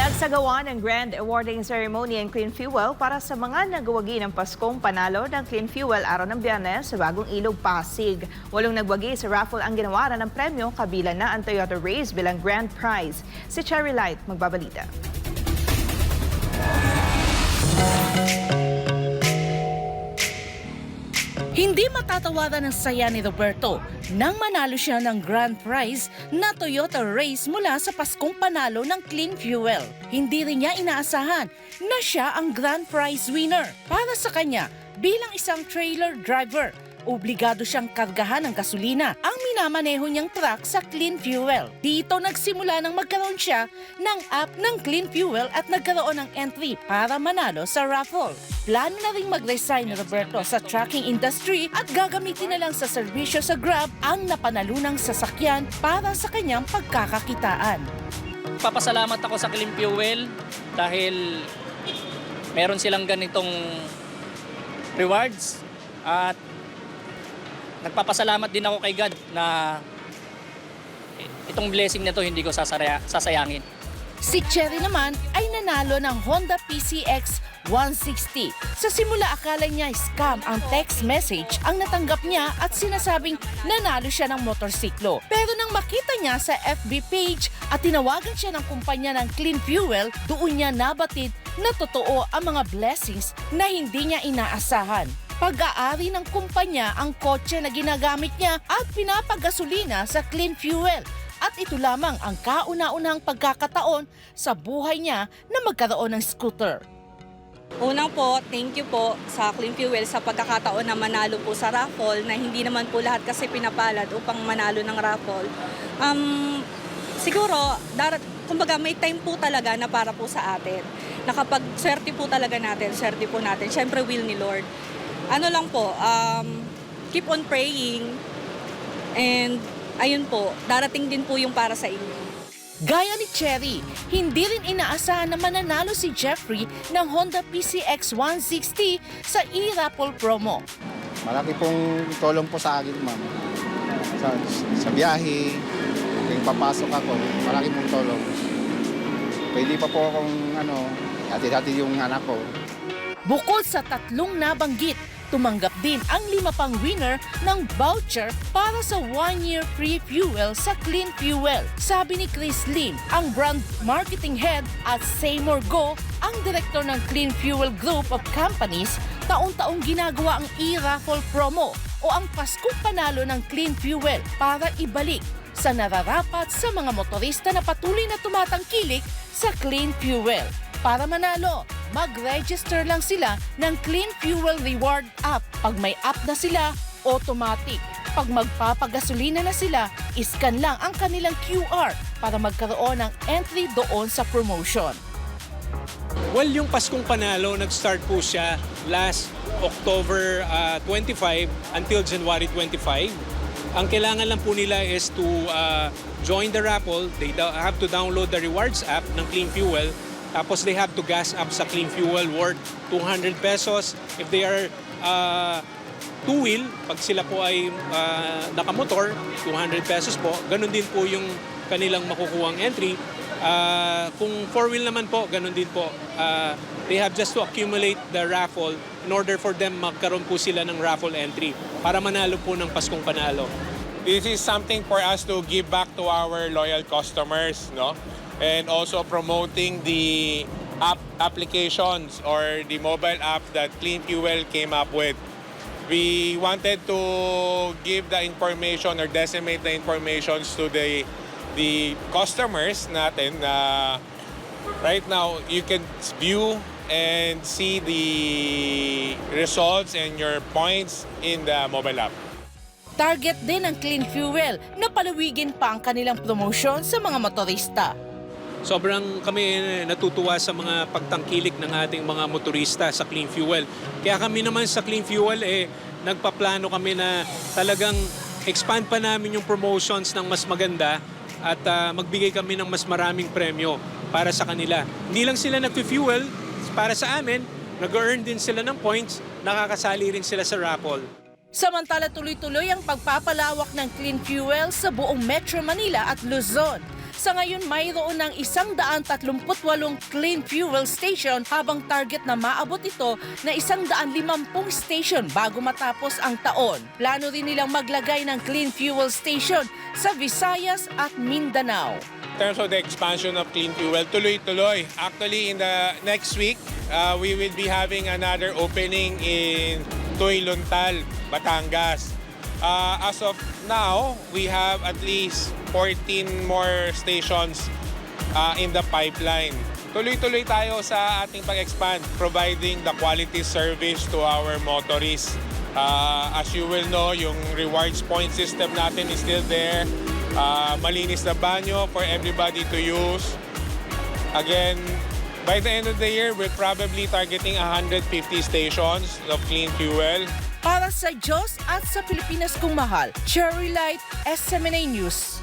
Nagsagawa ng Grand Awarding Ceremony and Clean Fuel para sa mga nagwagi ng Paskong panalo ng Clean Fuel araw ng Biyernes sa Bagong Ilog, Pasig. 8 nagwagi sa raffle ang ginawaran ng premyo, kabilang na ang Toyota Race bilang grand prize. Si Cherry Light magbabalita. Hindi matatawaran ng saya ni Roberto nang manalo siya ng grand prize na Toyota Race mula sa Paskong panalo ng Clean Fuel. Hindi rin niya inaasahan na siya ang grand prize winner. Para sa kanya, bilang isang trailer driver, obligado siyang kargahan ng gasolina ang minamaneho niyang truck sa Clean Fuel. Dito nagsimula nang magkaroon siya ng app ng Clean Fuel at nagkaroon ng entry para manalo sa raffle. Plano na ring mag-resign ni Roberto sa trucking industry at gagamitin na lang sa serbisyo sa Grab ang napanalunang sasakyan para sa kanyang pagkakakitaan. Papasalamat ako sa Clean Fuel dahil meron silang ganitong rewards at nagpapasalamat din ako kay God na itong blessing na to hindi ko sasayangin. Si Cherry naman ay nanalo ng Honda PCX 160. Sa simula akala niya scam ang text message ang natanggap niya at sinasabing nanalo siya ng motorsiklo. Pero nang makita niya sa FB page at tinawagan siya ng kumpanya ng Clean Fuel, doon niya nabatid na totoo ang mga blessings na hindi niya inaasahan. Pag-aari ng kumpanya ang kotse na ginagamit niya at pinapagasolina sa Clean Fuel. At ito lamang ang kauna-unahang pagkakataon sa buhay niya na magkaroon ng scooter. Unang po, thank you po sa Clean Fuel sa pagkakataon na manalo po sa raffle na hindi naman po lahat kasi pinapalad upang manalo ng raffle. Siguro, kumbaga may time po talaga na para po sa atin. Na kapag swerte po talaga natin, swerte po natin. Siyempre will ni Lord. Ano lang po, keep on praying and ayun po, darating din po yung para sa inyo. Gaya ni Cherry, hindi rin inaasahan na mananalo si Jeffrey ng Honda PCX 160 sa e-raffle promo. Malaki pong tulong po sa akin, ma'am. Sa biyahe, kung papasok ako, malaki pong tulong. Pwede pa po akong hati-hati yung anak ko. Bukod sa 3 nabanggit, tumanggap din ang 5 pang winner ng voucher para sa 1-year free fuel sa Clean Fuel. Sabi ni Chris Lim, ang brand marketing head at Seymour Go, ang direktor ng Clean Fuel Group of Companies, taon-taong ginagawa ang e-raffle promo o ang Paskong panalo ng Clean Fuel para ibalik sa nararapat sa mga motorista na patuloy na tumatangkilik sa Clean Fuel. Para manalo, mag-register lang sila ng Clean Fuel Reward app. Pag may app na sila, automatic. Pag magpapagasolina na sila, iscan lang ang kanilang QR para magkaroon ng entry doon sa promotion. Well, yung Paskong Panalo, nag-start po siya last October 25 until January 25. Ang kailangan lang po nila is to join the raffle. They have to download the rewards app ng Clean Fuel. Tapos they have to gas up sa Clean Fuel worth 200 pesos. If they are two-wheel, pag sila po ay nakamotor, 200 pesos po. Ganon din po yung kanilang makukuhang entry. Kung four-wheel naman po, ganon din po. They have just to accumulate the raffle in order for them magkaroon po sila ng raffle entry para manalo po ng Paskong Panalo. This is something for us to give back to our loyal customers, no? And also promoting the applications or the mobile app that Clean Fuel came up with. We wanted to give the information or disseminate the information to the customers natin na right now you can view and see the results and your points in the mobile app. Target din ng Clean Fuel na palawigin pa ang kanilang promosyon sa mga motorista. Sobrang kami natutuwa sa mga pagtangkilik ng ating mga motorista sa Clean Fuel. Kaya kami naman sa Clean Fuel, nagpaplano kami na talagang expand pa namin yung promotions ng mas maganda at magbigay kami ng mas maraming premyo para sa kanila. Hindi lang sila nag-fuel para sa amin, nag-earn din sila ng points, nakakasali rin sila sa raffle. Samantala tuloy-tuloy ang pagpapalawak ng Clean Fuel sa buong Metro Manila at Luzon. Sa ngayon, mayroon ng 138 clean fuel station habang target na maabot ito na 150 station bago matapos ang taon. Plano rin nilang maglagay ng clean fuel station sa Visayas at Mindanao. In terms of the expansion of clean fuel, tuloy-tuloy. Actually, in the next week, we will be having another opening in Tuy Luntal, Batangas. As of now, we have at least 14 more stations in the pipeline. Tuloy-tuloy tayo sa ating pag-expand, providing the quality service to our motorists. As you will know, yung rewards point system natin is still there. Malinis na banyo for everybody to use. Again, by the end of the year, we're probably targeting 150 stations of clean fuel. Para sa Diyos at sa Pilipinas kong mahal, Cherry Light, SMNA News.